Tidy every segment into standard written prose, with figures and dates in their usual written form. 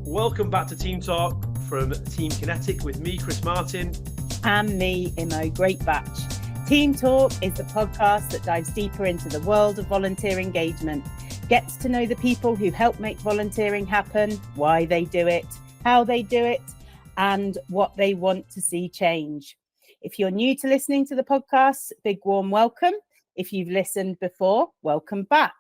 Welcome back to Team Talk from Team Kinetic with me, Chris Martin. And me, Imo Greatbatch. Team Talk is the podcast that dives deeper into the world of volunteer engagement, gets to know the people who help make volunteering happen, why they do it, how they do it, and what they want to see change. If you're new to listening to the podcast, big warm welcome. If you've listened before, welcome back.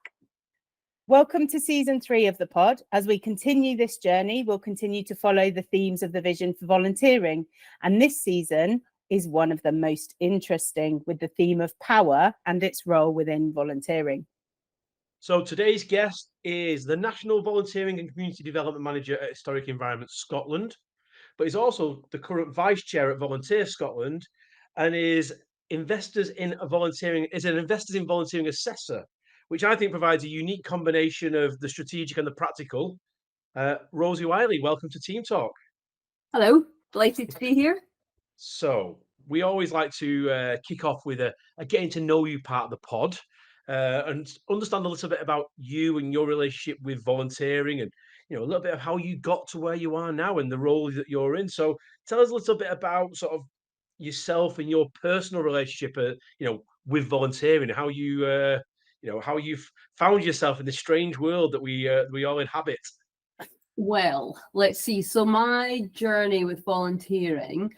Welcome to season 3 of the pod. As we continue this journey, we'll continue to follow the themes of the vision for volunteering. And this season is one of the most interesting, with the theme of power and its role within volunteering. So today's guest is the National Volunteering and Community Development Manager at Historic Environment Scotland, but he's also the current Vice Chair at Volunteer Scotland and is an Investors in Volunteering assessor, which I think provides a unique combination of the strategic and the practical. Rosie Wylie, welcome to Team Talk. Hello, delighted to be here. So we always like to kick off with a getting to know you part of the pod and understand a little bit about you and your relationship with volunteering, and a little bit of how you got to where you are now and the role that you're in. So tell us a little bit about sort of yourself and your personal relationship, with volunteering, how you how you've found yourself in this strange world that we all inhabit. Well, let's see. So my journey with volunteering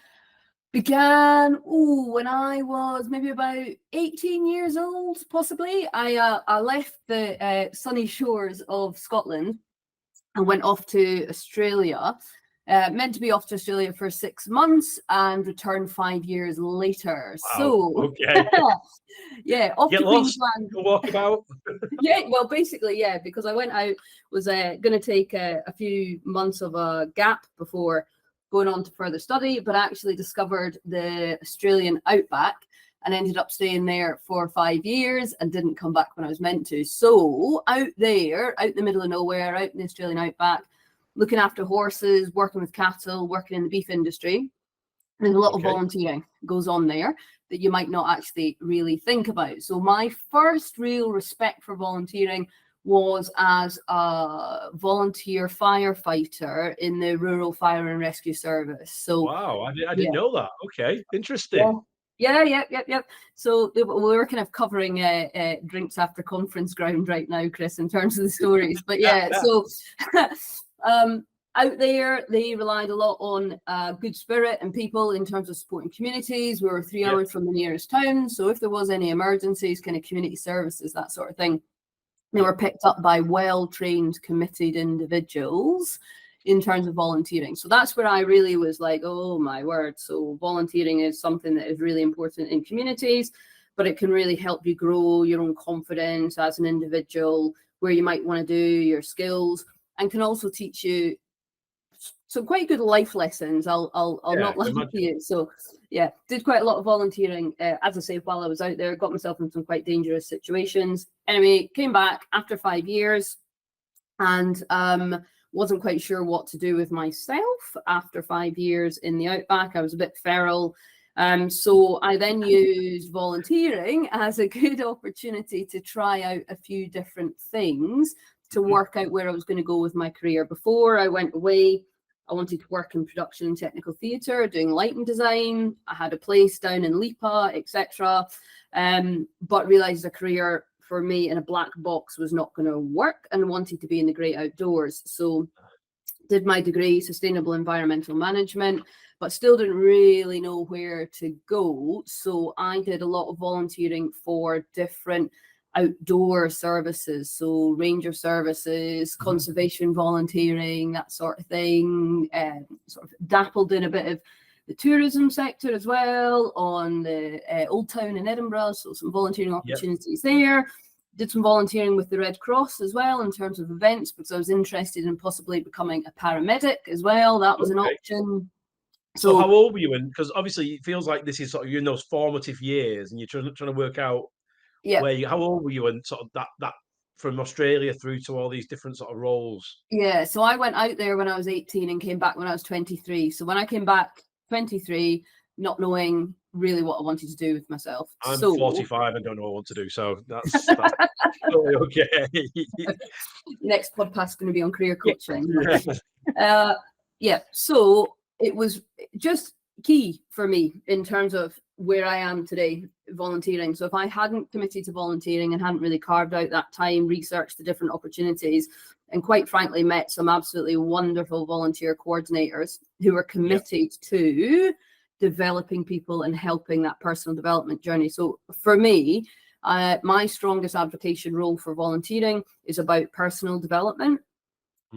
began when I was maybe about 18 years old, possibly. I left the sunny shores of Scotland and went off to Australia. Meant to be off to Australia for 6 months and returned 5 years later. Wow. So, okay. Yeah, off Get to lost, Queensland. walk about. Yeah, well, basically, yeah, because I went out, was going to take a few months of a gap before going on to further study, but actually discovered the Australian outback and ended up staying there for 5 years and didn't come back when I was meant to. So out there, out in the middle of nowhere, out in the Australian outback, looking after horses, working with cattle, working in the beef industry. There's a lot of volunteering goes on there that you might not actually really think about. So my first real respect for volunteering was as a volunteer firefighter in the Rural Fire and Rescue Service. So wow, I didn't know that. Okay, interesting. Yeah. So we're kind of covering drinks after conference ground right now, Chris, in terms of the stories. But so out there, they relied a lot on good spirit and people in terms of supporting communities. We were 3 hours from the nearest town. So if there was any emergencies, kind of community services, that sort of thing, they were picked up by well-trained, committed individuals in terms of volunteering. So that's where I really was like, oh my word. So volunteering is something that is really important in communities, but it can really help you grow your own confidence as an individual, where you might want to do your skills, and can also teach you some quite good life lessons. I'll not lie to you. So yeah, did quite a lot of volunteering, as I say, while I was out there, got myself in some quite dangerous situations. Anyway, came back after 5 years and wasn't quite sure what to do with myself after 5 years in the outback. I was a bit feral. So I then used volunteering as a good opportunity to try out a few different things to work out where I was going to go with my career. Before I went away, I wanted to work in production and technical theatre, doing lighting design. I had a place down in Lipa, etc. But realised a career for me in a black box was not going to work and wanted to be in the great outdoors. So did my degree, Sustainable Environmental Management, but still didn't really know where to go. So I did a lot of volunteering for different outdoor services, so ranger services, conservation volunteering, that sort of thing. Sort of dabbled in a bit of the tourism sector as well, on the Old Town in Edinburgh, so some volunteering opportunities there. Did some volunteering with the Red Cross as well in terms of events, because I was interested in possibly becoming a paramedic as well. That was an option. So how old were you? Because obviously it feels like this is sort of, you're in those formative years and you're trying to work out how old were you, and sort of that from Australia through to all these different sort of roles. Yeah, so I went out there when I was 18 and came back when I was 23. So when I came back 23, not knowing really what I wanted to do with myself. I'm 45 and don't know what I want to do, so that's totally okay. Next podcast is going to be on career coaching. Yeah, so it was just key for me in terms of where I am today, volunteering. So if I hadn't committed to volunteering and hadn't really carved out that time, researched the different opportunities, and quite frankly met some absolutely wonderful volunteer coordinators who were committed to developing people and helping that personal development journey. So for me, my strongest advocacy role for volunteering is about personal development.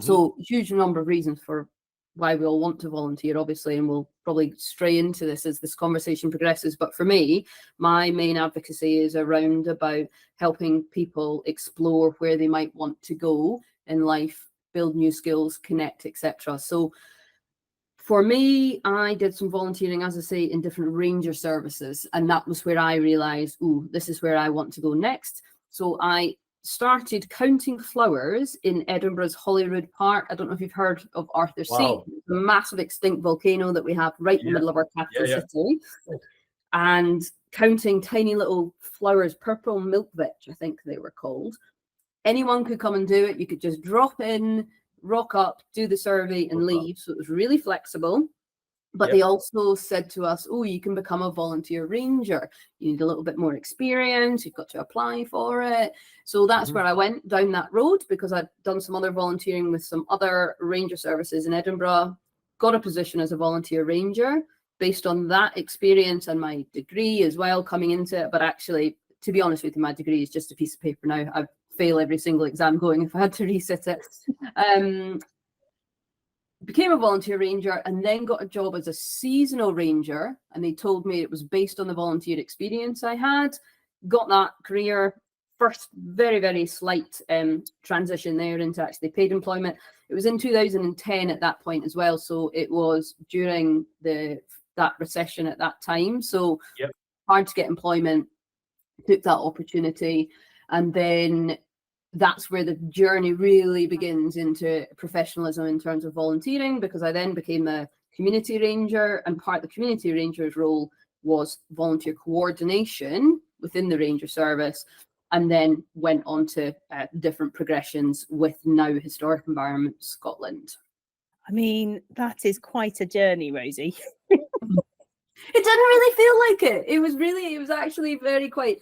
So huge number of reasons for why we all want to volunteer, obviously, and we'll probably stray into this as this conversation progresses. But for me, my main advocacy is around about helping people explore where they might want to go in life, build new skills, connect, etc. So for me, I did some volunteering, as I say, in different ranger services, and that was where I realized, oh, this is where I want to go next. So I started counting flowers in Edinburgh's Holyrood Park. I don't know if you've heard of Arthur's Seat, the massive extinct volcano that we have right in the middle of our capital city. And counting tiny little flowers, purple milkvetch, I think they were called. Anyone could come and do it. You could just drop in, rock up, do the survey and leave. So it was really flexible. But they also said to us, oh, you can become a volunteer ranger. You need a little bit more experience. You've got to apply for it. So that's where I went down that road, because I'd done some other volunteering with some other ranger services in Edinburgh, got a position as a volunteer ranger based on that experience and my degree as well coming into it. But actually, to be honest with you, my degree is just a piece of paper now. I fail every single exam going if I had to resit it. Became a volunteer ranger and then got a job as a seasonal ranger, and they told me it was based on the volunteer experience I had. Got that career, first very, very slight transition there into actually paid employment. It was in 2010 at that point as well, so it was during that recession at that time, so hard to get employment. Took that opportunity, and then that's where the journey really begins into professionalism in terms of volunteering, because I then became a community ranger, and part of the community ranger's role was volunteer coordination within the ranger service, and then went on to different progressions with now Historic Environment Scotland. I mean, that is quite a journey, Rosie. It didn't really feel like it. It was actually quite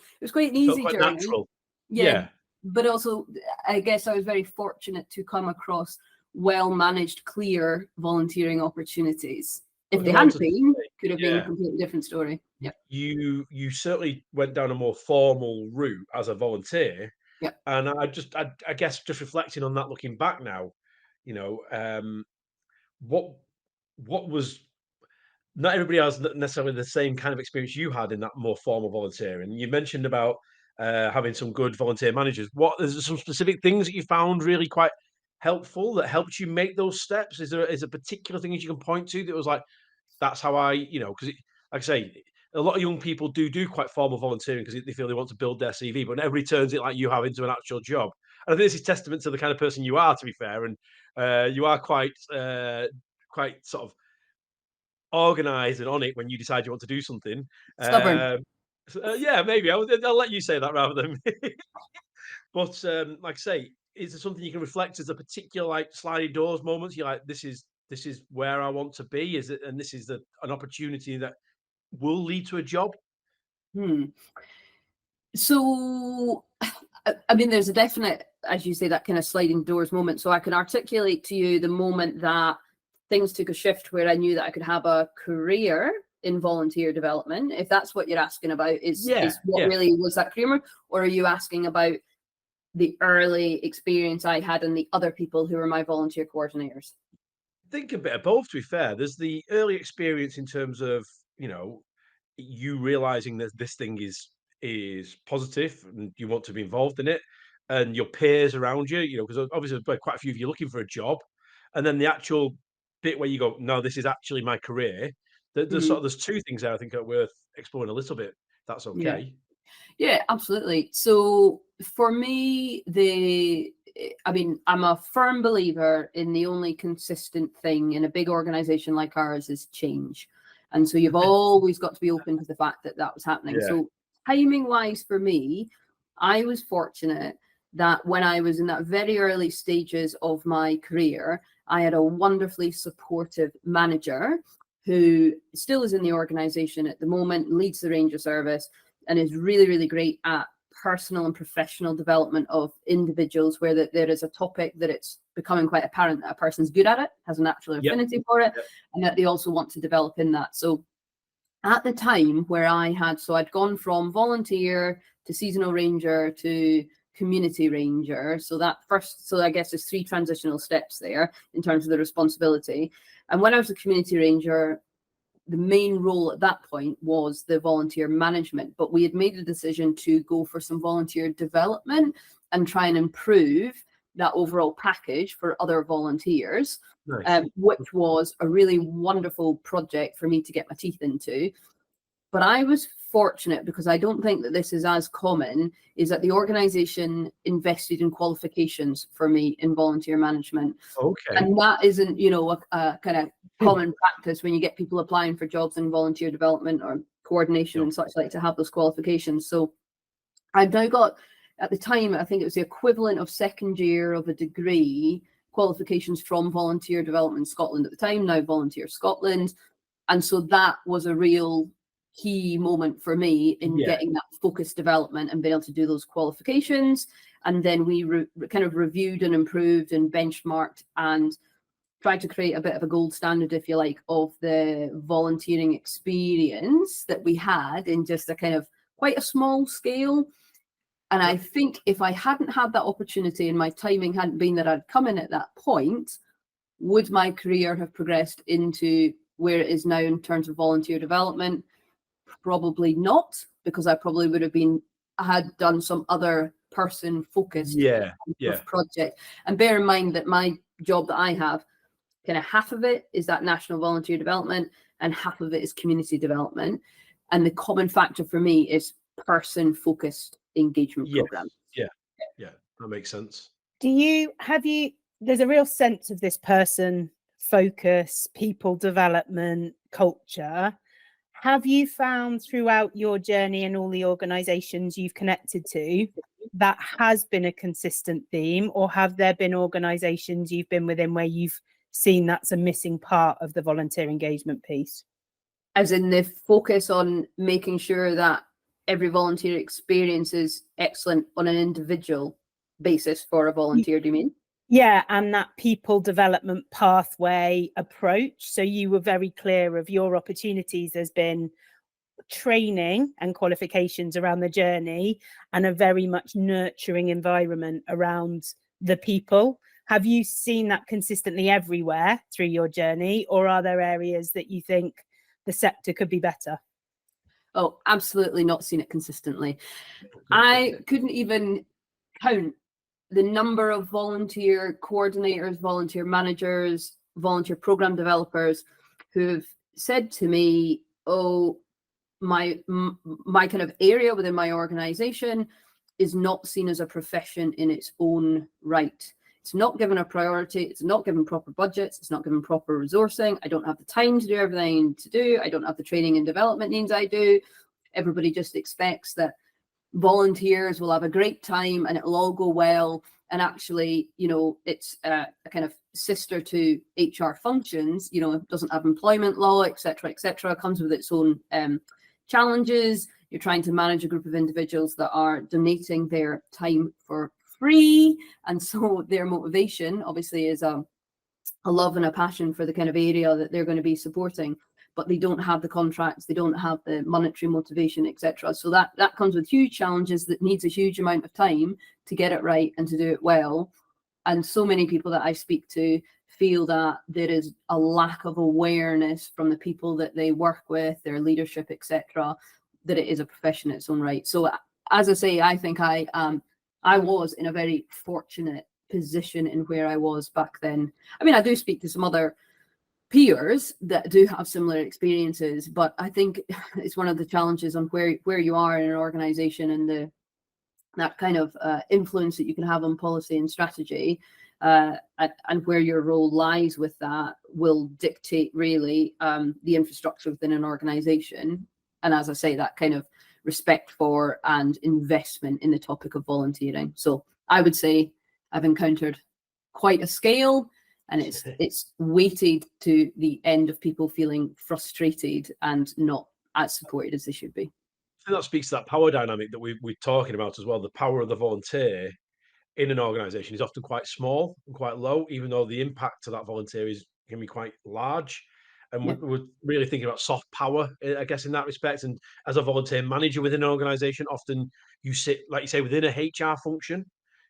an easy journey. Natural. Yeah. But also, I guess I was very fortunate to come across well-managed, clear volunteering opportunities. If they hadn't been, could have been a completely different story. Yeah. You certainly went down a more formal route as a volunteer. Yeah. And I guess just reflecting on that, looking back now, what was, not everybody has necessarily the same kind of experience you had in that more formal volunteering. You mentioned about having some good volunteer managers. Is there some specific things that you found really quite helpful that helped you make those steps? Is there particular things you can point to that was like, that's how because like I say, a lot of young people do quite formal volunteering because they feel they want to build their CV, but nobody turns it like you have into an actual job. And I think this is testament to the kind of person you are, to be fair, and you are quite sort of organized and on it when you decide you want to do something. Stubborn. Yeah, maybe I'll let you say that rather than me. But like I say, is there something you can reflect as a particular like sliding doors moments? You're like, this is where I want to be. Is it, and this is an opportunity that will lead to a job? So, I mean, there's a definite, as you say, that kind of sliding doors moment. So I can articulate to you the moment that things took a shift where I knew that I could have a career in volunteer development. If that's what you're asking about, is what really was that career, or are you asking about the early experience I had and the other people who were my volunteer coordinators? I think a bit of both, to be fair. There's the early experience in terms of, you realizing that this thing is positive and you want to be involved in it, and your peers around you, because obviously there's quite a few of you looking for a job, and then the actual bit where you go, no, this is actually my career. There's two things there I think are worth exploring a little bit, if that's okay. Yeah, absolutely. So for me, I'm a firm believer in the only consistent thing in a big organization like ours is change. And so you've always got to be open to the fact that was happening. Yeah. So timing wise for me, I was fortunate that when I was in that very early stages of my career, I had a wonderfully supportive manager who still is in the organization at the moment, leads the Ranger Service, and is really, really great at personal and professional development of individuals, where there is a topic that it's becoming quite apparent that a person's good at it, has a natural affinity for it, and that they also want to develop in that. So at the time where I'd gone from volunteer to seasonal ranger to community ranger. So I guess there's 3 transitional steps there in terms of the responsibility. And when I was a community ranger, the main role at that point was the volunteer management, but we had made a decision to go for some volunteer development and try and improve that overall package for other volunteers, which was a really wonderful project for me to get my teeth into. But I was fortunate, because I don't think that this is as common, is that the organization invested in qualifications for me in volunteer management. Okay. And that isn't, a kind of common practice when you get people applying for jobs in volunteer development or coordination and such, like, to have those qualifications. So I've now got, at the time, I think it was the equivalent of second year of a degree qualifications from Volunteer Development Scotland at the time, now Volunteer Scotland. And so that was a real key moment for me in getting that focused development and being able to do those qualifications. And then we kind of reviewed and improved and benchmarked and tried to create a bit of a gold standard, if you like, of the volunteering experience that we had in just a kind of quite a small scale. And I think if I hadn't had that opportunity and my timing hadn't been that I'd come in at that point, would my career have progressed into where it is now in terms of volunteer development? Probably not, because I probably would have had done some other person focused project. And bear in mind that my job that I have, kind of half of it is that national volunteer development and half of it is community development. And the common factor for me is person focused engagement programs. Yeah, that makes sense. There's a real sense of this person focus, people development, culture. Have you found throughout your journey and all the organizations you've connected to that has been a consistent theme, or have there been organizations you've been within where you've seen that's a missing part of the volunteer engagement piece? As in the focus on making sure that every volunteer experience is excellent on an individual basis for a volunteer, do you mean? Yeah, and that people development pathway approach. So you were very clear of your opportunities as been training and qualifications around the journey and a very much nurturing environment around the people. Have you seen that consistently everywhere through your journey, or are there areas that you think the sector could be better? Oh, absolutely not seen it consistently. I couldn't even count the number of volunteer coordinators, volunteer managers, volunteer program developers who've said to me, oh, my kind of area within my organization is not seen as a profession in its own right. It's not given a priority. It's not given proper budgets. It's not given proper resourcing. I don't have the time to do everything I need to do. I don't have the training and development needs I do. Everybody just expects that volunteers will have a great time and it'll all go well. And actually, it's a kind of sister to HR functions, it doesn't have employment law, et cetera, comes with its own challenges. You're trying to manage a group of individuals that are donating their time for free. And so their motivation obviously is a love and a passion for the kind of area that they're going to be supporting, but they don't have the contracts, they don't have the monetary motivation, etc. So that comes with huge challenges that needs a huge amount of time to get it right and to do it well. And so many people that I speak to feel that there is a lack of awareness from the people that they work with, their leadership, etc., that it is a profession in its own right. So as I say, I think I was in a very fortunate position in where I was back then. I mean, I do speak to some other peers that do have similar experiences, but I think it's one of the challenges on where you are in an organization and that kind of influence that you can have on policy and strategy, and where your role lies with that will dictate really the infrastructure within an organization. And as I say, that kind of respect for and investment in the topic of volunteering. So I would say I've encountered quite a scale, and it's weighted to the end of people feeling frustrated and not as supported as they should be. I think that speaks to that power dynamic that we're talking about as well. The power of the volunteer in an organisation is often quite small and quite low, even though the impact of that volunteer can be quite large. And Yeah. we're really thinking about soft power, I guess, in that respect. And as a volunteer manager within an organisation, often you sit, like you say, within a HR function,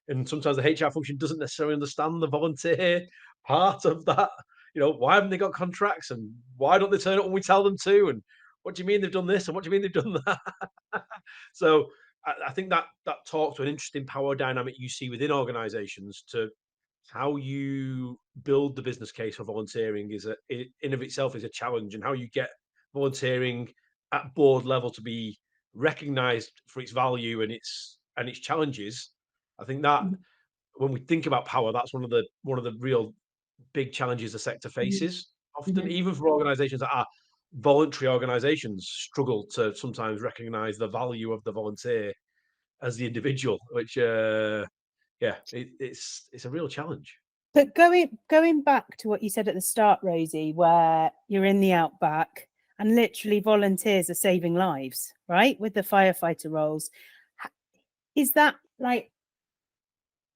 and sometimes the HR function doesn't necessarily understand the volunteer part of that. Why haven't they got contracts, and why don't they turn up when we tell them to? And what do you mean they've done this, and what do you mean they've done that? So I think that talks to an interesting power dynamic you see within organizations to how you build the business case for volunteering in of itself is a challenge, and how you get volunteering at board level to be recognized for its value and its challenges. I think that Mhm. when we think about power, that's one of the real big challenges the sector Mhm. faces. Often, Mhm. even for organizations that are voluntary organizations, struggle to sometimes recognize the value of the volunteer as the individual, which it's a real challenge. But going back to what you said at the start, Rosie, where you're in the outback and literally volunteers are saving lives, right? With the firefighter roles. Is that like,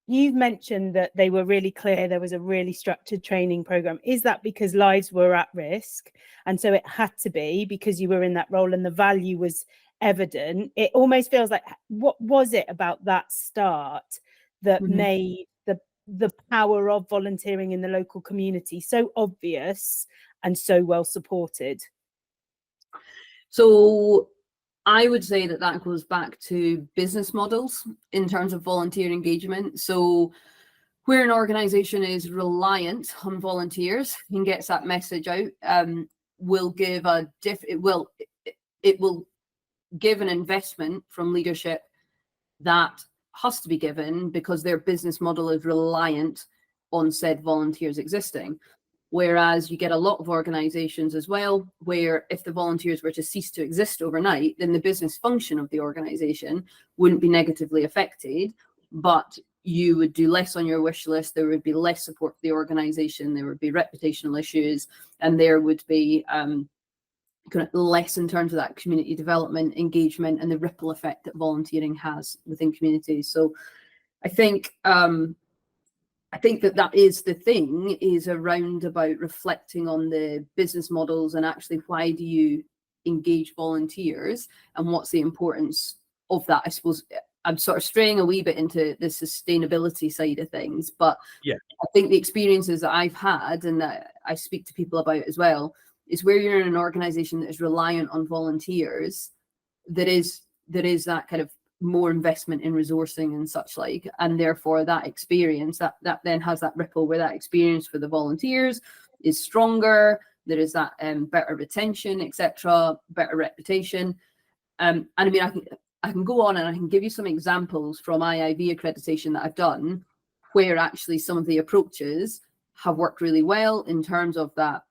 you've mentioned that they were really clear, there was a really structured training program. Is that because lives were at risk? And so it had to be because you were in that role and the value was evident. It almost feels like, what was it about that start that Mhm. made the power of volunteering in the local community so obvious and so well supported? So I would say that goes back to business models in terms of volunteer engagement. So where an organization is reliant on volunteers and gets that message out, will give it will give an investment from leadership that has to be given because their business model is reliant on said volunteers existing. Whereas you get a lot of organizations as well, where if the volunteers were to cease to exist overnight, then the business function of the organization wouldn't be negatively affected, but you would do less on your wish list. There would be less support for the organization. There would be reputational issues, and there would be kind of less in terms of that community development, engagement, and the ripple effect that volunteering has within communities. So I think that is the thing, is around about reflecting on the business models and actually why do you engage volunteers and what's the importance of that. I suppose I'm sort of straying a wee bit into the sustainability side of things, but Yeah. I think the experiences that I've had and that I speak to people about as well is where you're in an organization that is reliant on volunteers, there is that kind of more investment in resourcing and such like, and therefore that experience that then has that ripple where that experience for the volunteers is stronger. There is that better retention, etc., better reputation. And I mean, I can go on and I can give you some examples from IIV accreditation that I've done where actually some of the approaches have worked really well in terms of that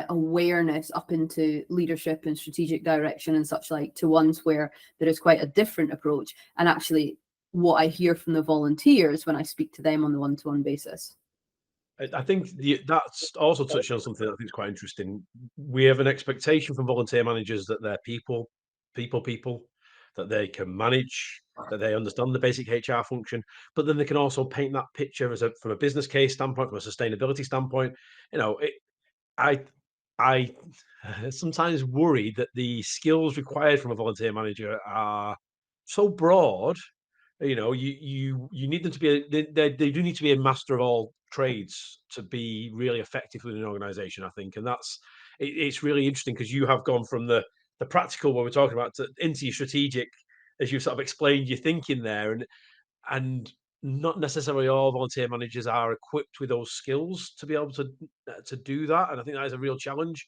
awareness up into leadership and strategic direction and such like, to ones where there is quite a different approach. And actually what I hear from the volunteers when I speak to them on the one-to-one basis. I think that's also touched on something that I think is quite interesting. We have an expectation from volunteer managers that they're people, that they can manage, that they understand the basic HR function, but then they can also paint that picture from a business case standpoint, from a sustainability standpoint. I I sometimes worry that the skills required from a volunteer manager are so broad. You need them to be they do need to be a master of all trades to be really effective within an organization, I think. And it's really interesting because you have gone from the practical, what we're talking about, into your strategic, as you've sort of explained your thinking there. And not necessarily all volunteer managers are equipped with those skills to be able to do that. And I think that is a real challenge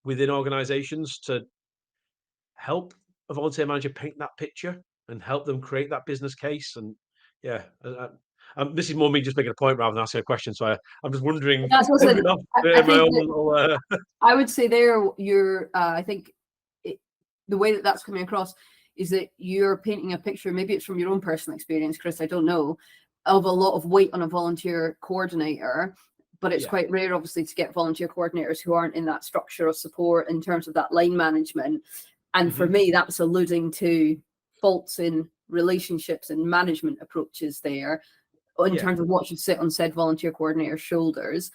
within organizations to help a volunteer manager paint that picture and help them create that business case. And yeah, this is more me just making a point rather than asking a question. So I'm just wondering, That's what I my think own little, I would say there, I think the way that that's coming across is that you're painting a picture. Maybe it's from your own personal experience, Chris, I don't know, of a lot of weight on a volunteer coordinator, but it's Yeah. quite rare, obviously, to get volunteer coordinators who aren't in that structure of support in terms of that line management. And for me, that's alluding to faults in relationships and management approaches there in terms of what should sit on said volunteer coordinator's shoulders.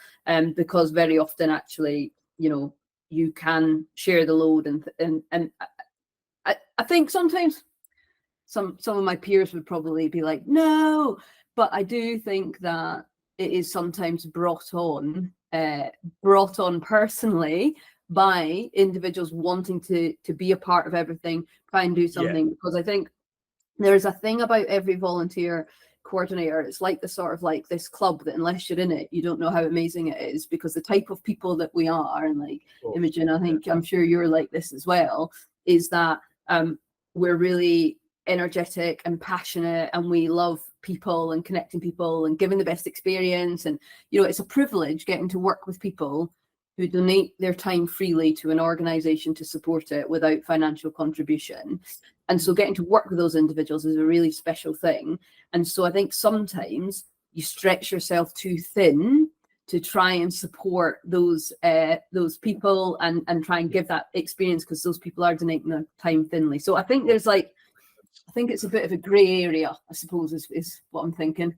Because very often, actually, you know, you can share the load, and I think sometimes some of my peers would probably be like, no, but I do think that it is sometimes brought on personally by individuals wanting to be a part of everything, try and do something. Because I think there's a thing about every volunteer coordinator. It's like the sort of like this club that unless you're in it, you don't know how amazing it is, because the type of people that we are, and like Imogen, I think I'm sure you're like this as well, is that we're really energetic and passionate, and we love people and connecting people and giving the best experience. And you know, it's a privilege getting to work with people who donate their time freely to an organization to support it without financial contribution. And so getting to work with those individuals is a really special thing. And so I think sometimes you stretch yourself too thin to try and support those people and try and give that experience, because those people are donating their time thinly. So I think there's like, I think it's a bit of a grey area, I suppose, is what I'm thinking.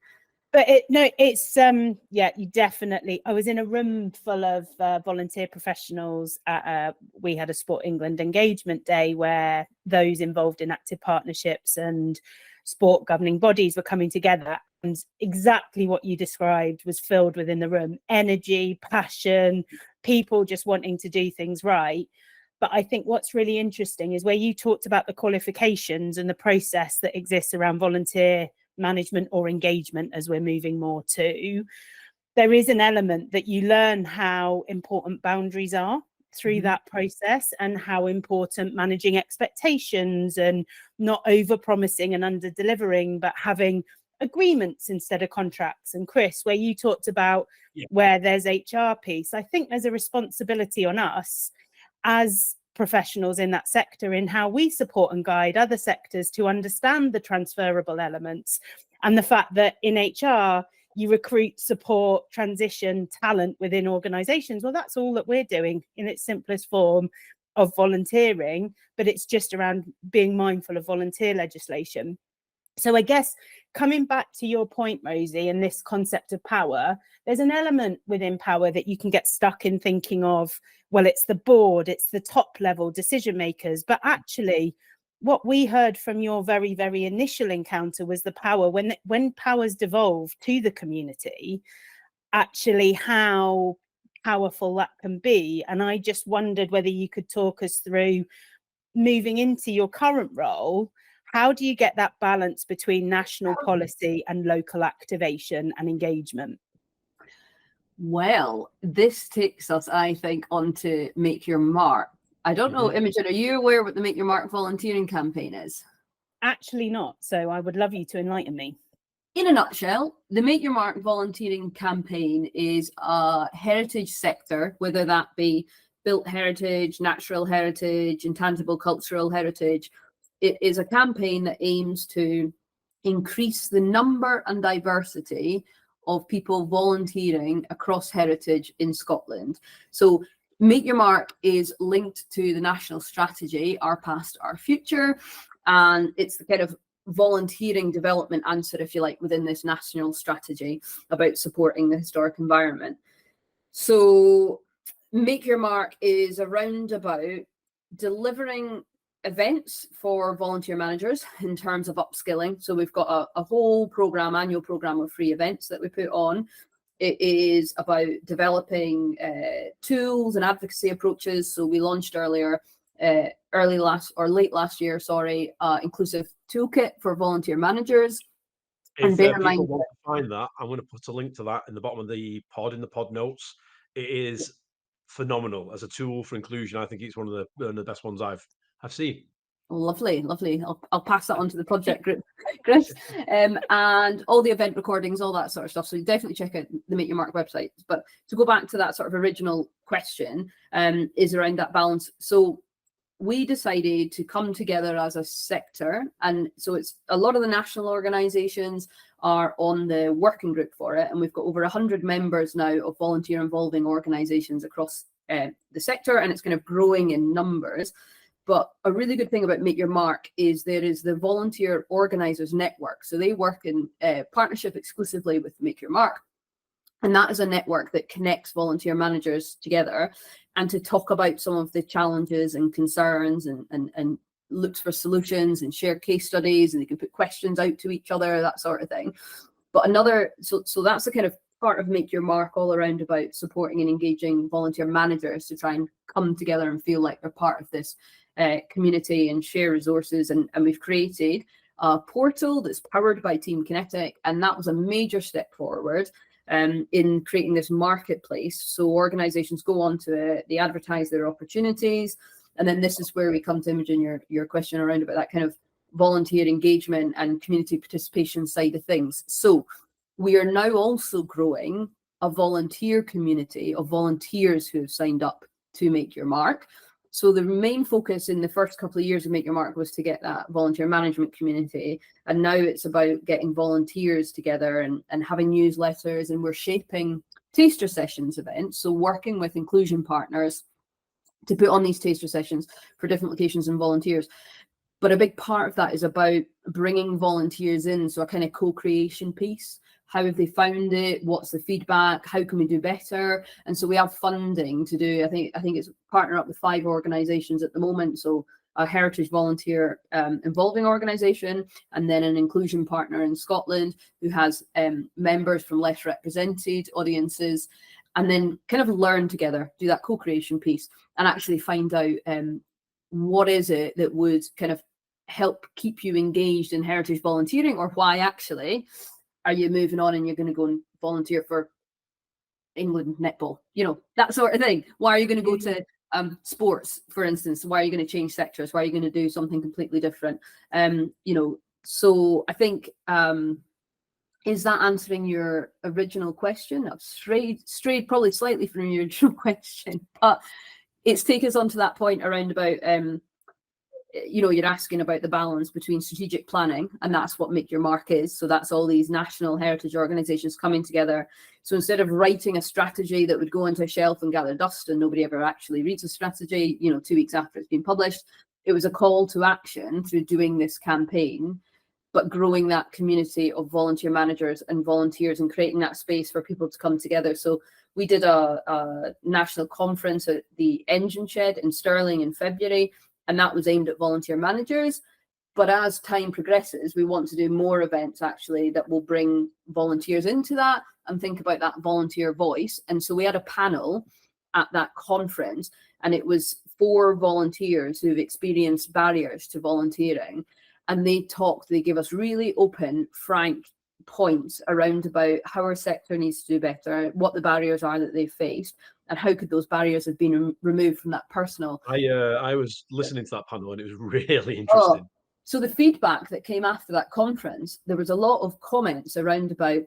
But you definitely. I was in a room full of volunteer professionals at we had a Sport England engagement day where those involved in active partnerships and sport governing bodies were coming together, and exactly what you described was filled within the room: energy, passion, people just wanting to do things right. But I think what's really interesting is where you talked about the qualifications and the process that exists around volunteer management or engagement, as we're moving more to, there is an element that you learn how important boundaries are through that process, and how important managing expectations and not over promising and under delivering, but having agreements instead of contracts. And Chris, where you talked about where there's HR piece, I think there's a responsibility on us as professionals in that sector in how we support and guide other sectors to understand the transferable elements, and the fact that in HR you recruit, support, transition talent within organizations. Well, that's all that we're doing in its simplest form of volunteering, but it's just around being mindful of volunteer legislation. So I guess coming back to your point, Rosie, and this concept of power, there's an element within power that you can get stuck in thinking of, well, it's the board, it's the top level decision makers. But actually, what we heard from your very, very initial encounter was the power, when power's devolved to the community, actually how powerful that can be. And I just wondered whether you could talk us through, moving into your current role, how do you get that balance between national policy and local activation and engagement? Well, this takes us, I think, on to Make Your Mark. I don't know, Imogen, are you aware what the Make Your Mark volunteering campaign is? Actually not, so I would love you to enlighten me. In a nutshell, the Make Your Mark volunteering campaign is a heritage sector, whether that be built heritage, natural heritage, intangible cultural heritage. It is a campaign that aims to increase the number and diversity of people volunteering across heritage in Scotland. So Make Your Mark is linked to the national strategy, Our Past, Our Future, and it's the kind of volunteering development answer, if you like, within this national strategy about supporting the historic environment. So Make Your Mark is around about delivering events for volunteer managers in terms of upskilling. So we've got a whole program, annual program of free events that we put on. It is about developing tools and advocacy approaches. So we launched late last year, inclusive toolkit for volunteer managers. If people want to find that, I'm going to put a link to that in the bottom of the pod notes. It is phenomenal as a tool for inclusion. I think it's one of the best ones I've seen. Lovely. I'll pass that on to the project group, Chris, and all the event recordings, all that sort of stuff. So definitely check out the Make Your Mark website. But to go back to that sort of original question, is around that balance. So we decided to come together as a sector, and so it's a lot of the national organisations are on the working group for it, and we've got over 100 members now of volunteer involving organisations across the sector, and it's kind of growing in numbers. But a really good thing about Make Your Mark is there is the volunteer organisers network. So they work in partnership exclusively with Make Your Mark. And that is a network that connects volunteer managers together and to talk about some of the challenges and concerns and looks for solutions and share case studies, and they can put questions out to each other, that sort of thing. But so that's the kind of part of Make Your Mark all around about supporting and engaging volunteer managers to try and come together and feel like they're part of this community and share resources. And we've created a portal that's powered by Team Kinetic, and that was a major step forward in creating this marketplace. So organizations go onto it, they advertise their opportunities, and then this is where we come to Imogen, your question around about that kind of volunteer engagement and community participation side of things. So we are now also growing a volunteer community of volunteers who have signed up to Make Your Mark. So the main focus in the first couple of years of Make Your Mark was to get that volunteer management community. And now it's about getting volunteers together and having newsletters, and we're shaping taster sessions events. So working with inclusion partners to put on these taster sessions for different locations and volunteers. But a big part of that is about bringing volunteers in. So a kind of co-creation piece. How have they found it? What's the feedback? How can we do better? And so we have funding to do, I think it's partner up with 5 organizations at the moment. So a heritage volunteer involving organization, and then an inclusion partner in Scotland who has members from less represented audiences, and then kind of learn together, do that co-creation piece, and actually find out what is it that would kind of help keep you engaged in heritage volunteering, or why actually are you moving on and you're going to go and volunteer for England netball, that sort of thing. Why are you going to go to sports, for instance? Why are you going to change sectors? Why are you going to do something completely different? So I think, is that answering your original question? I've strayed probably slightly from your original question, but it's taken us on to that point around about, you're asking about the balance between strategic planning, and that's what Make Your Mark is. So that's all these national heritage organizations coming together. So instead of writing a strategy that would go into a shelf and gather dust and nobody ever actually reads a strategy, 2 weeks after it's been published, it was a call to action through doing this campaign, but growing that community of volunteer managers and volunteers and creating that space for people to come together. So we did a national conference at the Engine Shed in Stirling in February, and that was aimed at volunteer managers. But as time progresses, we want to do more events actually that will bring volunteers into that and think about that volunteer voice. And so we had a panel at that conference, and it was 4 volunteers who've experienced barriers to volunteering. And they gave us really open, frank points around about how our sector needs to do better, what the barriers are that they've faced, and how could those barriers have been removed from that personal. I was listening to that panel, and it was really interesting. So the feedback that came after that conference, there was a lot of comments around about,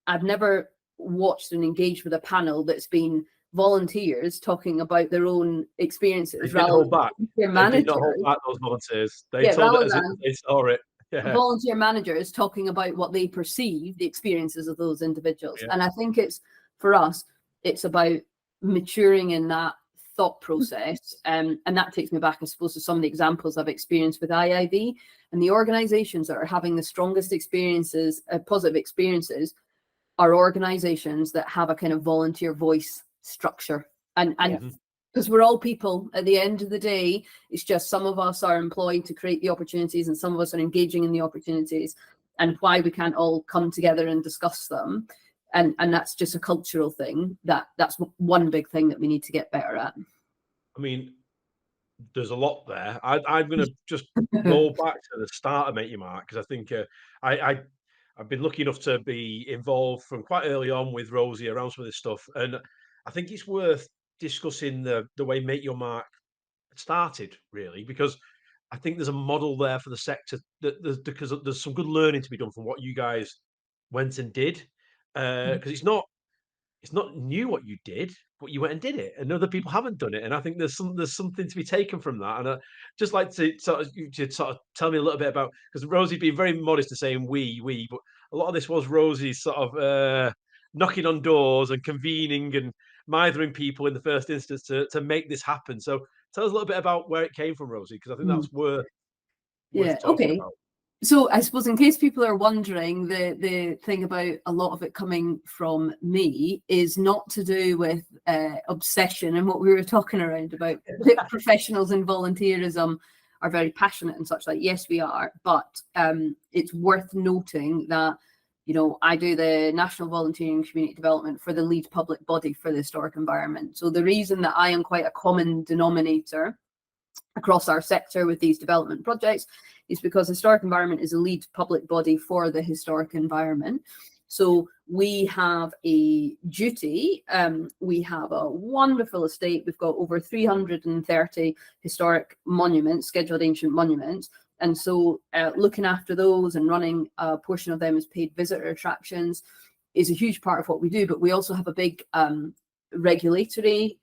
I've never watched and engaged with a panel that's been volunteers talking about their own experiences. They didn't hold back. They did not hold back, those volunteers. They told it as they saw it. Yeah. Volunteer managers talking about what they perceive the experiences of those individuals. Yeah. And I think for us, it's about maturing in that thought process. And that takes me back, I suppose, to some of the examples I've experienced with IIV, and the organizations that are having the strongest experiences, positive experiences, are organizations that have a kind of volunteer voice structure. And because we're all people at the end of the day, it's just some of us are employed to create the opportunities and some of us are engaging in the opportunities, and why we can't all come together and discuss them. And that's just a cultural thing. That's one big thing that we need to get better at. I mean, there's a lot there. I'm going to just go back to the start of Make Your Mark, because I think I've been lucky enough to be involved from quite early on with Rosie around some of this stuff. And I think it's worth discussing the way Make Your Mark started, really, because I think there's a model there for the sector because there's some good learning to be done from what you guys went and did. Because it's not new what you did, but you went and did it, and other people haven't done it. And I think there's something to be taken from that. And I just like to sort of tell me a little bit about, because Rosie being very modest to saying we, but a lot of this was Rosie sort of knocking on doors and convening and mithering people in the first instance to make this happen. So tell us a little bit about where it came from, Rosie, because I think Mm. that's worth Yeah. talking Okay. about. So I suppose in case people are wondering, the thing about a lot of it coming from me is not to do with obsession and what we were talking around about. That professionals in volunteerism are very passionate and such like. Yes, we are, but it's worth noting that, you know, I do the National Volunteering Community Development for the lead public body for the historic environment. So the reason that I am quite a common denominator across our sector with these development projects is because historic environment is a lead public body for the historic environment. So we have a duty, we have a wonderful estate, we've got over 330 historic monuments, scheduled ancient monuments, and so looking after those and running a portion of them as paid visitor attractions is a huge part of what we do. But we also have a big regulatory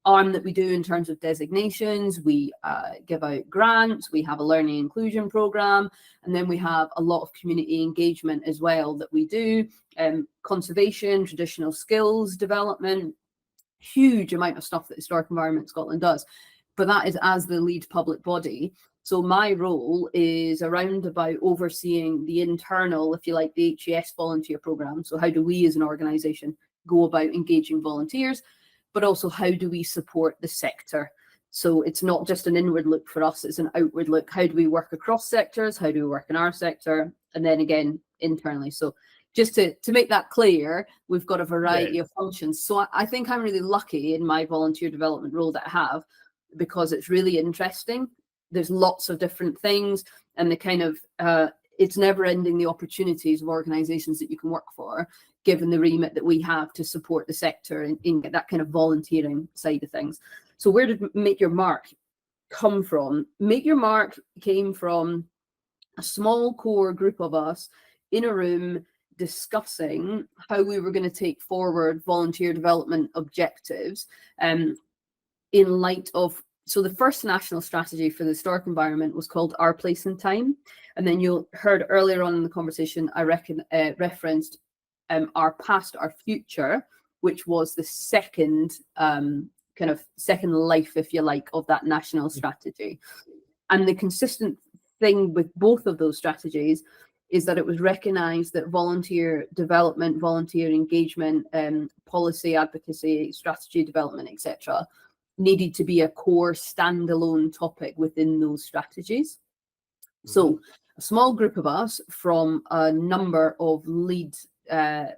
arm that we do in terms of designations. We give out grants, we have a learning inclusion program, and then we have a lot of community engagement as well that we do, conservation, traditional skills development, huge amount of stuff that Historic Environment Scotland does. But that is as the lead public body. So my role is around about overseeing the internal, if you like, the HES volunteer program. So how do we as an organisation go about engaging volunteers? But also how do we support the sector? So it's not just an inward look for us, it's an outward look. How do we work across sectors? How do we work in our sector? And then again, internally. So just to make that clear, we've got a variety of functions. So I think I'm really lucky in my volunteer development role that I have, because it's really interesting. There's lots of different things, and the kind of, it's never ending, the opportunities of organisations that you can work for, given the remit that we have to support the sector in that kind of volunteering side of things. So where did Make Your Mark come from? Make Your Mark came from a small core group of us in a room discussing how we were going to take forward volunteer development objectives in light of, so the first national strategy for the historic environment was called Our Place in Time. And then you heard earlier on in the conversation, I referenced Our Past, Our Future, which was the second kind of second life, if you like, of that national strategy. And the consistent thing with both of those strategies is that it was recognised that volunteer development, volunteer engagement, policy advocacy, strategy development, etc., needed to be a core standalone topic within those strategies. So a small group of us from a number of lead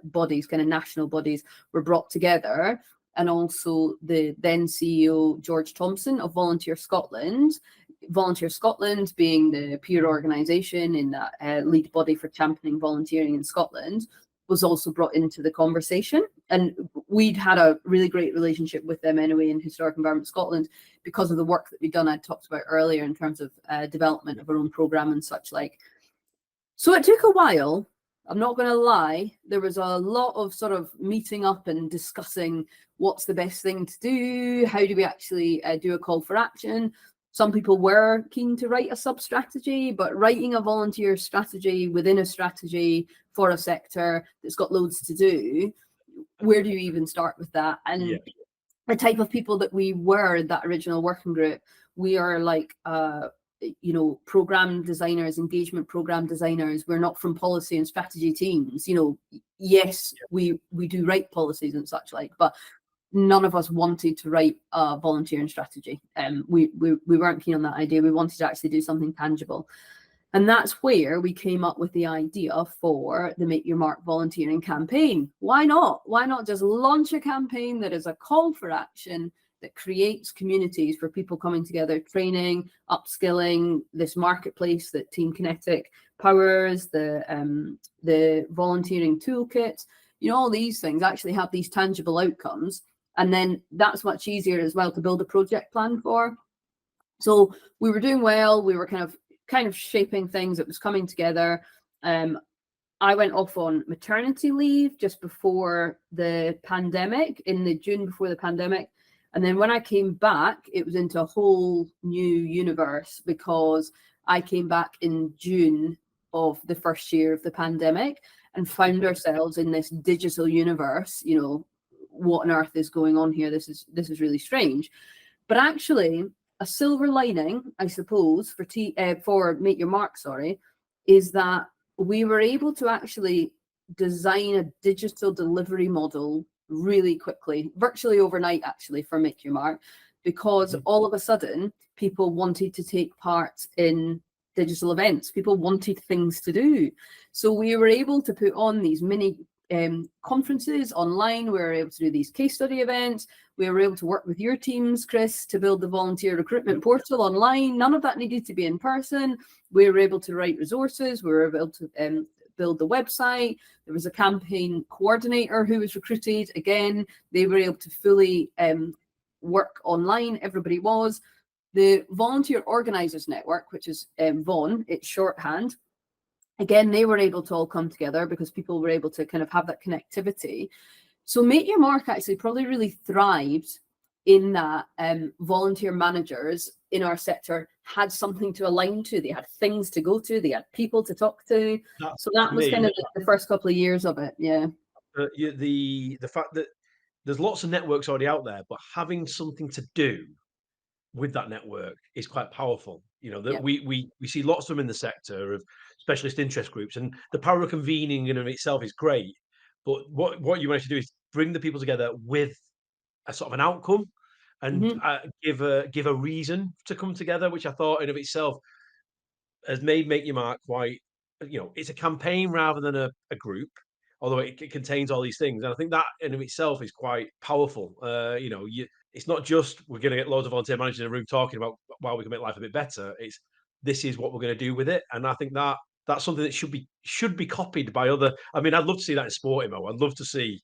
bodies, kind of national bodies, were brought together, and also the then CEO George Thompson of Volunteer Scotland being the peer organisation in that lead body for championing volunteering in Scotland, was also brought into the conversation. And we'd had a really great relationship with them anyway in Historic Environment Scotland because of the work that we'd done, I talked about earlier, in terms of development of our own programme and such like. So it took a while, I'm not going to lie. There was a lot of sort of meeting up and discussing what's the best thing to do, how do we actually do a call for action. Some people were keen to write a sub-strategy, but writing a volunteer strategy within a strategy for a sector that's got loads to do, where do you even start with that? And the type of people that we were in that original working group, we are like, you know, program designers, engagement program designers. We're not from policy and strategy teams. You know, yes, we do write policies and such like, but none of us wanted to write a volunteering strategy. We weren't keen on that idea. We wanted to actually do something tangible. And that's where we came up with the idea for the Make Your Mark volunteering campaign. Why not? Why not just launch a campaign that is a call for action, that creates communities for people coming together, training, upskilling, this marketplace that Team Kinetic powers, the volunteering toolkit, you know, all these things actually have these tangible outcomes. And then that's much easier as well to build a project plan for. So we were doing well. We were kind of shaping things. It was coming together. I went off on maternity leave just before the pandemic, in the June before the pandemic. And then when I came back, it was into a whole new universe, because I came back in June of the first year of the pandemic and found ourselves in this digital universe. You know, what on earth is going on here? This is really strange. But actually, a silver lining, I suppose, for Make Your Mark, is that we were able to actually design a digital delivery model really quickly, virtually overnight, actually, for Make Your Mark, because all of a sudden people wanted to take part in digital events. People wanted things to do. So we were able to put on these mini conferences online. We were able to do these case study events. We were able to work with your teams, Chris, to build the volunteer recruitment portal online. None of that needed to be in person. We were able to write resources. We were able to build the website. There was a campaign coordinator who was recruited. Again, they were able to fully work online. Everybody was. The Volunteer Organisers Network, which is VON, it's shorthand. Again, they were able to all come together because people were able to kind of have that connectivity. So Make Your Mark actually probably really thrived in that volunteer managers in our sector had something to align to. They had things to go to. They had people to talk to. So that was kind of the first couple of years of it. Yeah. The fact that there's lots of networks already out there, but having something to do with that network is quite powerful. You know, that we see lots of them in the sector of specialist interest groups, and the power of convening in and of itself is great. But what you manage to do is bring the people together with a sort of an outcome and give a reason to come together, which I thought in of itself has made Make Your Mark quite, you know, it's a campaign rather than a group, although it contains all these things. And I think that in of itself is quite powerful. You know, it's not just we're going to get loads of volunteer managers in a room talking about how we can make life a bit better. It's this is what we're going to do with it. And I think that that's something that should be copied by other. I mean, I'd love to see that in sport, Imo. I'd love to see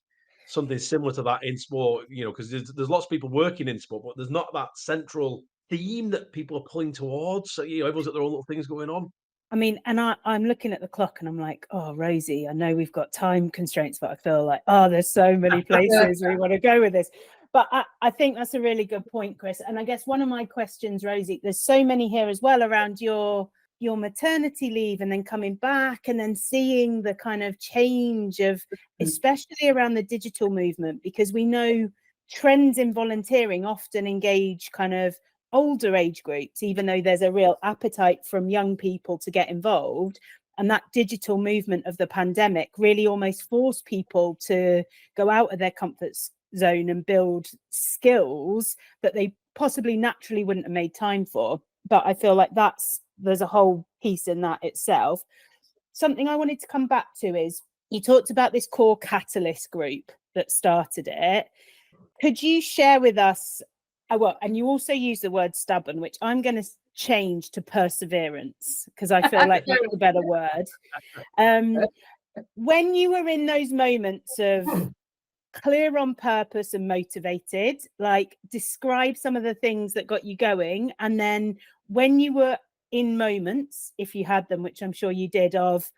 something similar to that in sport, you know, because there's lots of people working in sport, but there's not that central theme that people are pulling towards. So, you know, everyone's got their own little things going on. I mean, and I'm looking at the clock and I'm like, oh, Rosie, I know we've got time constraints, but I feel like, oh, there's so many places we want to go with this. But I think that's a really good point, Chris. And I guess one of my questions, Rosie, there's so many here as well around your maternity leave and then coming back and then seeing the kind of change of, especially around the digital movement, because we know trends in volunteering often engage kind of older age groups, even though there's a real appetite from young people to get involved. And that digital movement of the pandemic really almost forced people to go out of their comfort zone and build skills that they possibly naturally wouldn't have made time for. But I feel like there's a whole piece in that itself. Something I wanted to come back to is you talked about this core catalyst group that started it. Could you share with us, and you also use the word stubborn, which I'm going to change to perseverance because I feel like that's a better word. When you were in those moments of clear on purpose and motivated, like describe some of the things that got you going. And then when you were in moments, if you had them, which I'm sure you did, of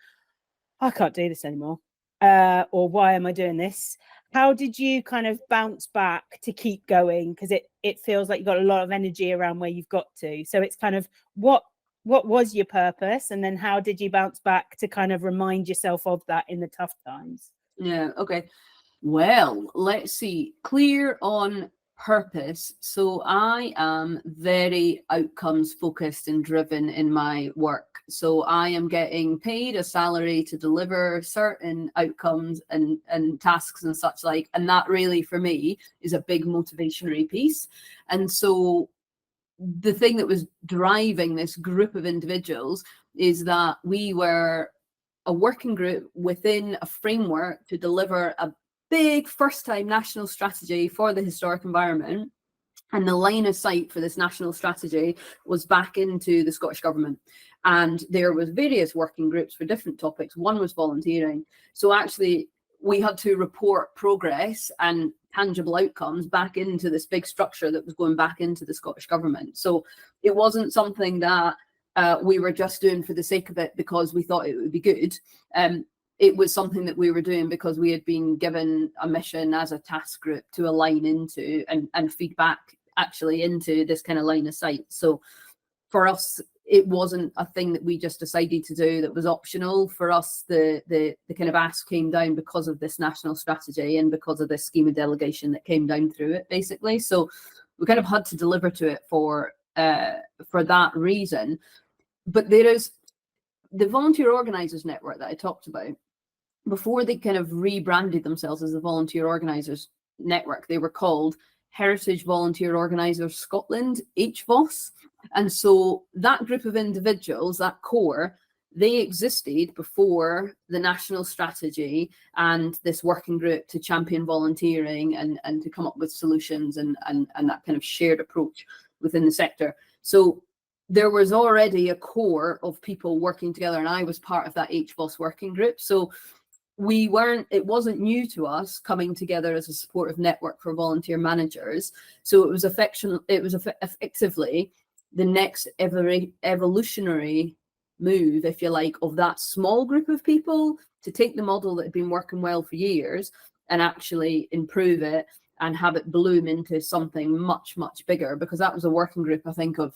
I can't do this anymore, or why am I doing this? How did you kind of bounce back to keep going? Because it feels like you've got a lot of energy around where you've got to. So it's kind of what was your purpose? And then how did you bounce back to kind of remind yourself of that in the tough times? Yeah, okay. Well, let's see. Clear on purpose. So I am very outcomes focused and driven in my work. So I am getting paid a salary to deliver certain outcomes and tasks and such like. And that really, for me, is a big motivationary piece. And so the thing that was driving this group of individuals is that we were a working group within a framework to deliver a big first-time national strategy for the historic environment. And the line of sight for this national strategy was back into the Scottish Government. And there was various working groups for different topics. One was volunteering. So actually, we had to report progress and tangible outcomes back into this big structure that was going back into the Scottish Government. So it wasn't something that we were just doing for the sake of it because we thought it would be good. It was something that we were doing because we had been given a mission as a task group to align into and feedback actually into this kind of line of sight. So for us, it wasn't a thing that we just decided to do that was optional. For us, the kind of ask came down because of this national strategy and because of this scheme of delegation that came down through it, basically. So we kind of had to deliver to it for that reason. But there is the volunteer organisers network that I talked about. Before they kind of rebranded themselves as the Volunteer Organisers Network, they were called Heritage Volunteer Organisers Scotland, HVOS. And so that group of individuals, that core, they existed before the national strategy and this working group to champion volunteering and to come up with solutions and that kind of shared approach within the sector. So there was already a core of people working together, and I was part of that HVOS working group. So it wasn't new to us coming together as a supportive network for volunteer managers. So it was effectively the next evolutionary move, if you like, of that small group of people to take the model that had been working well for years and actually improve it and have it bloom into something much, much bigger. Because that was a working group, I think, of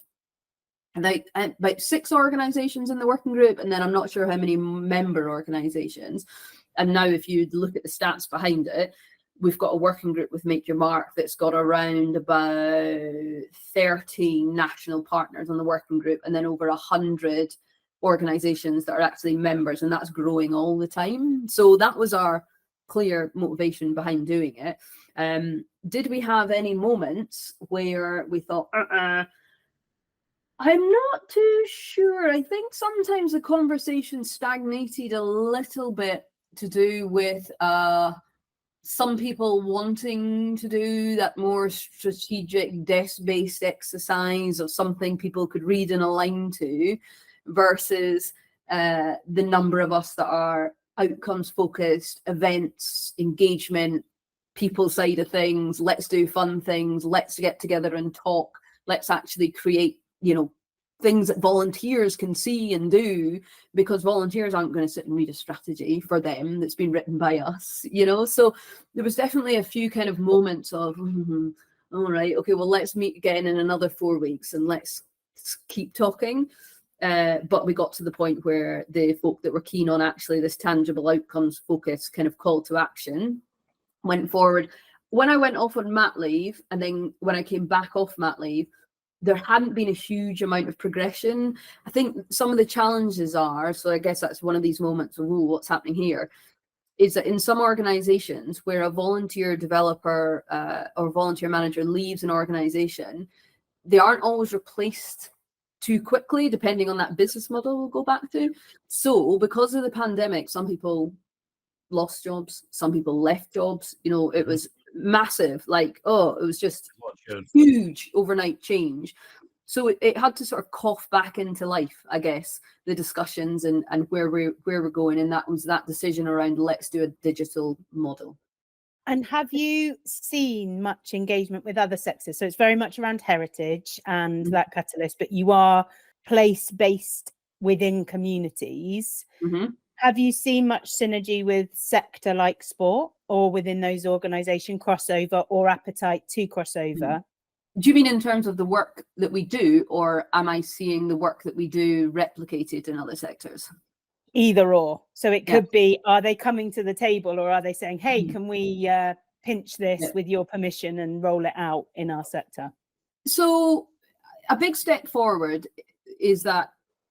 about 6 organizations in the working group, and then I'm not sure how many member organizations. And now if you look at the stats behind it, we've got a working group with Make Your Mark that's got around about 13 national partners on the working group, and then over 100 organizations that are actually members, and that's growing all the time. So that was our clear motivation behind doing it. Did we have any moments where we thought, I'm not too sure. I think sometimes the conversation stagnated a little bit to do with some people wanting to do that more strategic desk-based exercise of something people could read and align to versus the number of us that are outcomes focused, events, engagement, people side of things. Let's do fun things. Let's get together and talk. Let's actually create, things that volunteers can see and do, because volunteers aren't going to sit and read a strategy for them that's been written by us, So there was definitely a few kind of moments of, all right, okay, well, let's meet again in another 4 weeks and let's keep talking. But we got to the point where the folk that were keen on actually this tangible outcomes focus kind of call to action went forward. When I went off on mat leave, and then when I came back off mat leave, there hadn't been a huge amount of progression. I think some of the challenges are, so I guess that's one of these moments of, what's happening here, is that in some organizations where a volunteer developer or volunteer manager leaves an organization, they aren't always replaced too quickly, depending on that business model we'll go back to. So because of the pandemic, some people lost jobs, some people left jobs. It was massive, it was just huge overnight change. So it had to sort of cough back into life, I guess, the discussions and where we're going. And that was that decision around let's do a digital model. And have you seen much engagement with other sectors? So it's very much around heritage and that catalyst, but you are place-based within communities. Mm-hmm. Have you seen much synergy with sector like sport or within those organisation crossover or appetite to crossover? Do you mean in terms of the work that we do, or am I seeing the work that we do replicated in other sectors? Either or. So it could be, are they coming to the table, or are they saying, hey, can we pinch this with your permission and roll it out in our sector? So a big step forward is that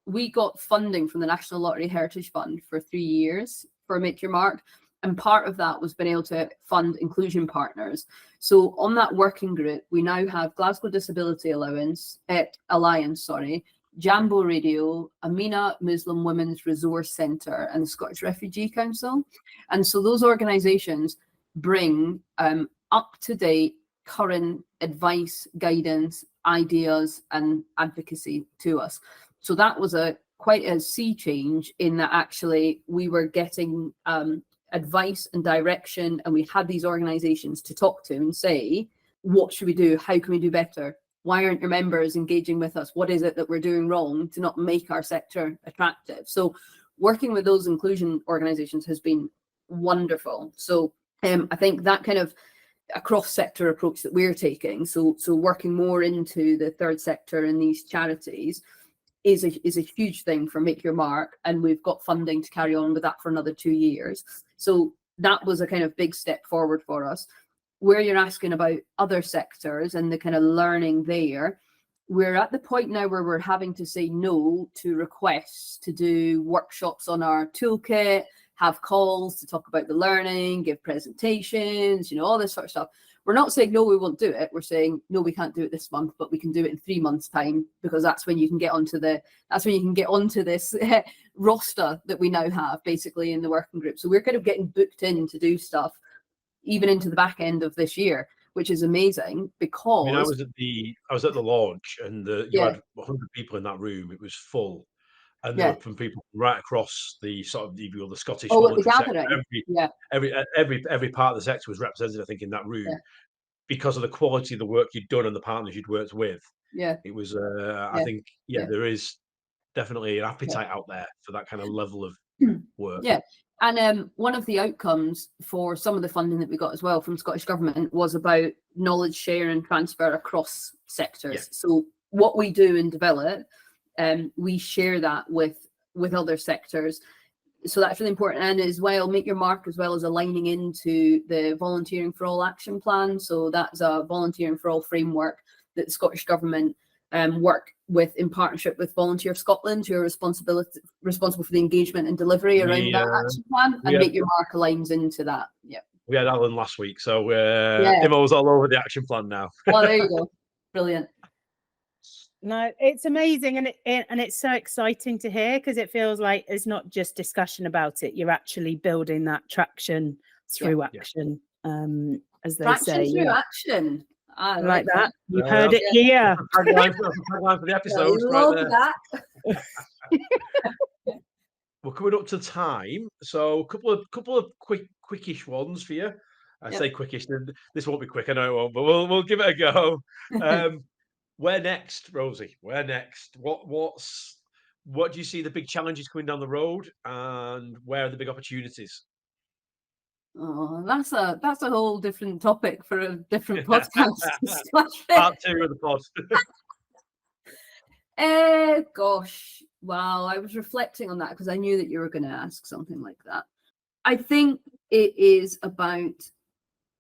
we got funding from the National Lottery Heritage Fund for 3 years for Make Your Mark. And part of that was being able to fund inclusion partners. So on that working group, we now have Glasgow Disability Alliance, Jambo Radio, Amina Muslim Women's Resource Centre, and the Scottish Refugee Council. And so those organisations bring up-to-date, current advice, guidance, ideas, and advocacy to us. So that was quite a sea change in that actually we were getting advice and direction, and we had these organisations to talk to and say, what should we do? How can we do better? Why aren't your members engaging with us? What is it that we're doing wrong to not make our sector attractive? So working with those inclusion organisations has been wonderful. So I think that kind of a cross-sector approach that we're taking, so working more into the third sector and these charities, is a huge thing for Make Your Mark, and we've got funding to carry on with that for another 2 years. So that was a kind of big step forward for us. Where you're asking about other sectors and the kind of learning there, we're at the point now where we're having to say no to requests to do workshops on our toolkit, have calls to talk about the learning, give presentations, all this sort of stuff. We're not saying, no, we won't do it. We're saying, no, we can't do it this month, but we can do it in 3 months' time, because that's when you can get onto this roster that we now have basically in the working group. So we're kind of getting booked in to do stuff even into the back end of this year, which is amazing because I was at the launch, and you had 100 people in that room. It was full, and there were from people right across the sort of the Scottish the sector. gathering. Every part of the sector was represented, I think, in that room, because of the quality of the work you'd done and the partners you'd worked with. It was I think there is definitely an appetite out there for that kind of level of work. And one of the outcomes for some of the funding that we got as well from Scottish Government was about knowledge share and transfer across sectors. So what we do and develop, we share that with other sectors. So that's really important. And as well, Make Your Mark, as well as aligning into the Volunteering for All action plan. So that's a Volunteering for All framework that the Scottish Government work with in partnership with Volunteer Scotland, who are responsible for the engagement and delivery around that action plan, and Make Your Mark aligns into that. We had Alan last week, so Imo's all over the action plan now. Oh, there you go. Brilliant. No, it's amazing, and it's so exciting to hear, because it feels like it's not just discussion about it. You're actually building that traction through action, as they say. Through action. I like that. You've heard it here. Tagline for the episode. Love that. We're coming up to time, so a couple of quickish ones for you. I say quickish. This won't be quick, I know it won't, but we'll give it a go. Where next, Rosie? Where next? What do you see the big challenges coming down the road, and where are the big opportunities? Oh, that's a whole different topic for a different podcast. Part 2 of the pod. Gosh, wow! I was reflecting on that because I knew that you were going to ask something like that. I think it is about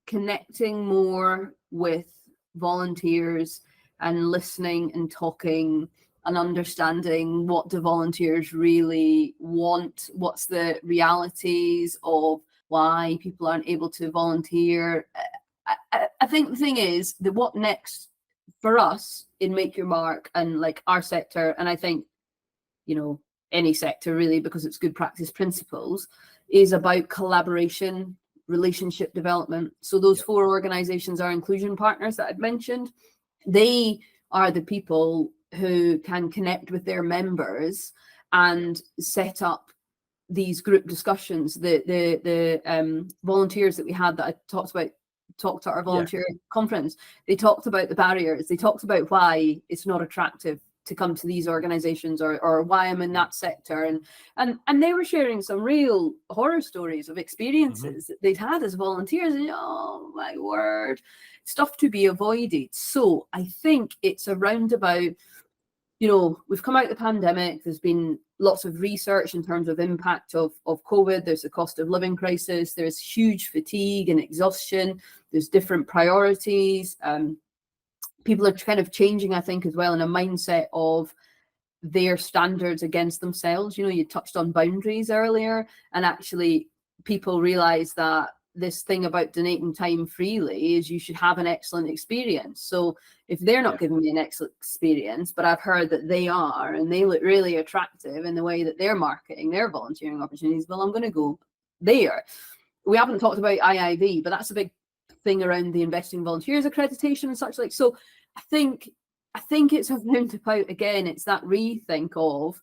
connecting more with volunteers and listening and talking and understanding what do volunteers really want, what's the realities of why people aren't able to volunteer. I think the thing is that what next for us in Make Your Mark and like our sector, and I think, any sector really, because it's good practice principles, is about collaboration, relationship development. So those 4 organizations are inclusion partners that I'd mentioned. They are the people who can connect with their members and set up these group discussions. The volunteers that we had that I talked to our volunteer conference, they talked about the barriers. They talked about why it's not attractive to come to these organizations, or why I'm in that sector, and they were sharing some real horror stories of experiences that they'd had as volunteers, and oh my word, stuff to be avoided. So I think it's around about, we've come out of the pandemic, there's been lots of research in terms of impact of COVID, there's the cost of living crisis, there's huge fatigue and exhaustion, there's different priorities. People are kind of changing, I think, as well, in a mindset of their standards against themselves. You touched on boundaries earlier, and actually people realize that this thing about donating time freely is you should have an excellent experience. So if they're not giving me an excellent experience, but I've heard that they are, and they look really attractive in the way that they're marketing their volunteering opportunities, well, I'm going to go there. We haven't talked about IIV, but that's a big thing around the Investing Volunteers accreditation and such like. So I think it's around about, again, it's that rethink of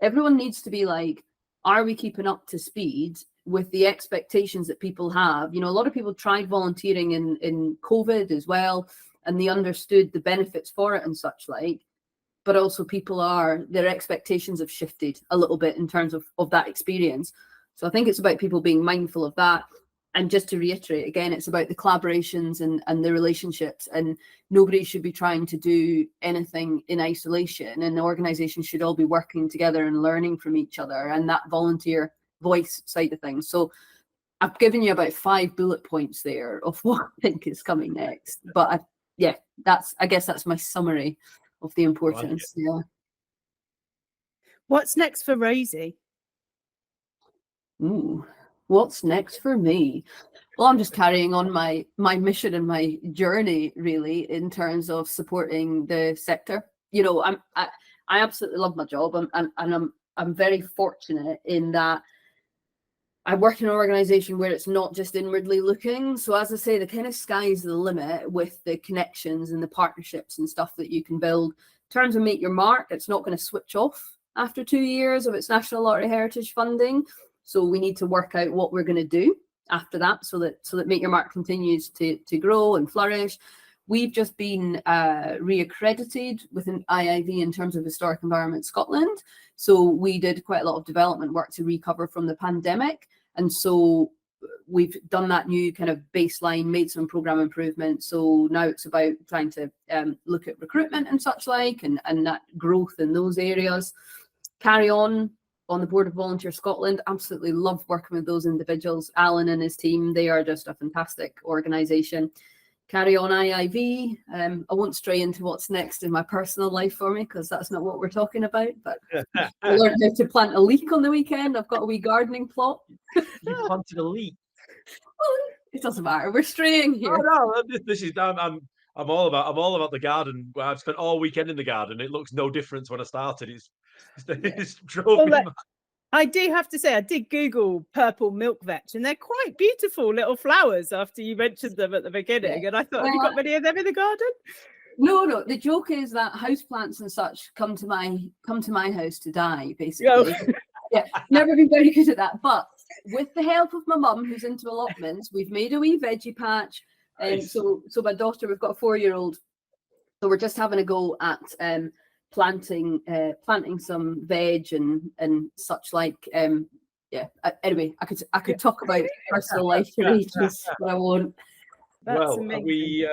everyone needs to be like, are we keeping up to speed with the expectations that people have? A lot of people tried volunteering in COVID as well, and they understood the benefits for it and such like, but also their expectations have shifted a little bit in terms of that experience. So I think it's about people being mindful of that. And just to reiterate again, it's about the collaborations and the relationships, and nobody should be trying to do anything in isolation, and the organization should all be working together and learning from each other, and that volunteer voice side of things. So I've given you about 5 bullet points there of what I think is coming next. But I guess that's my summary of the importance. Yeah. What's next for Rosie? Ooh, what's next for me? Well, I'm just carrying on my mission and my journey, really, in terms of supporting the sector. You know, I absolutely love my job, and I'm very fortunate in that I work in an organization where it's not just inwardly looking. So as I say, the kind of sky's the limit with the connections and the partnerships and stuff that you can build. In terms of Make Your Mark, it's not going to switch off after 2 years of its National Lottery Heritage funding. So we need to work out what we're going to do after that, so that Make Your Mark continues to grow and flourish. We've just been reaccredited with an IIV in terms of Historic Environment Scotland. So we did quite a lot of development work to recover from the pandemic. And so we've done that new kind of baseline, made some program improvements. So now it's about trying to look at recruitment and such like, and that growth in those areas. Carry on the board of Volunteer Scotland. Absolutely love working with those individuals. Alan and his team, they are just a fantastic organisation. Carry on IIV. I won't stray into what's next in my personal life for me, because that's not what we're talking about. But I learned how to plant a leek on the weekend. I've got a wee gardening plot. You planted a leek? Well, it doesn't matter. We're straying here. Oh, no, this is I'm all about the garden. I've spent all weekend in the garden. It looks no different when I started. It's drove me mad. I do have to say, I did Google purple milk vetch, and they're quite beautiful little flowers after you mentioned them at the beginning. And I thought, have you got many of them in the garden? No. The joke is that houseplants and such come to my house to die, basically. Yeah, never been very good at that. But with the help of my mum, who's into allotments, we've made a wee veggie patch. And Nice. so my daughter, we've got a 4-year-old, so we're just having a go at planting some veg and such like. Anyway, I could talk about personal life for ages, but I won't. That's Well, amazing.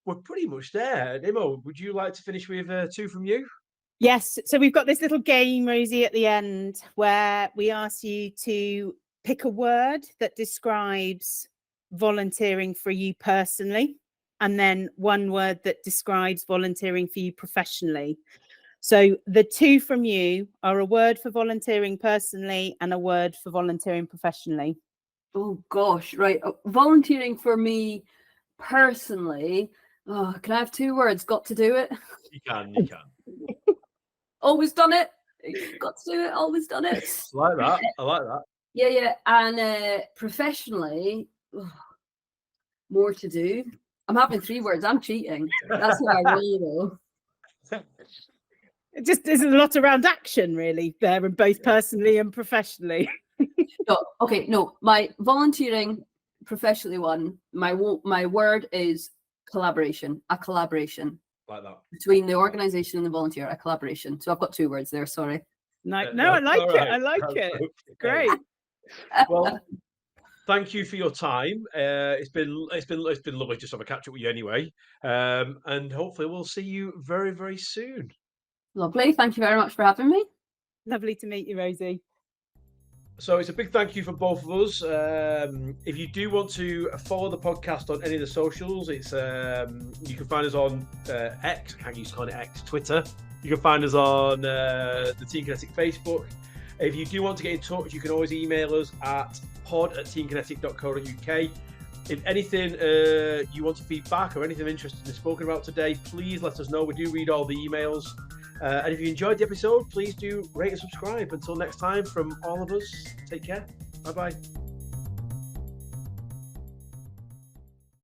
we're pretty much there. Imo, would you like to finish with 2 from you? Yes. So we've got this little game, Rosie, at the end where we ask you to pick a word that describes volunteering for you personally, and then one word that describes volunteering for you professionally. So the 2 from you are a word for volunteering personally and a word for volunteering professionally. Oh gosh, right. Volunteering for me personally. Oh, can I have 2 words? Got to do it. You can. Always done it. Got to do it. Always done it. I like that. Yeah. And professionally, more to do. I'm having 3 words. I'm cheating. That's how I roll though. It just is a lot around action, really, there, and both personally and professionally. No, my volunteering professionally one, my word is collaboration. A collaboration. Like that. Between the organisation and the volunteer, a collaboration. So I've got 2 words there, sorry. No, I like it. Right. I like it. Okay. Great. Well, thank you for your time. It's been lovely just to have a catch up with you anyway. And hopefully we'll see you very, very soon. Lovely. Thank you very much for having me. Lovely to meet you, Rosie. So it's a big thank you from both of us. If you do want to follow the podcast on any of the socials, it's you can find us on X. I can't use calling it X. Twitter. You can find us on the Team Kinetic Facebook. If you do want to get in touch, you can always email us at pod@teamkinetic.co.uk. If anything you want to feedback or anything interesting is spoken about today, please let us know. We do read all the emails. And if you enjoyed the episode, please do rate and subscribe. Until next time, from all of us, take care. Bye-bye.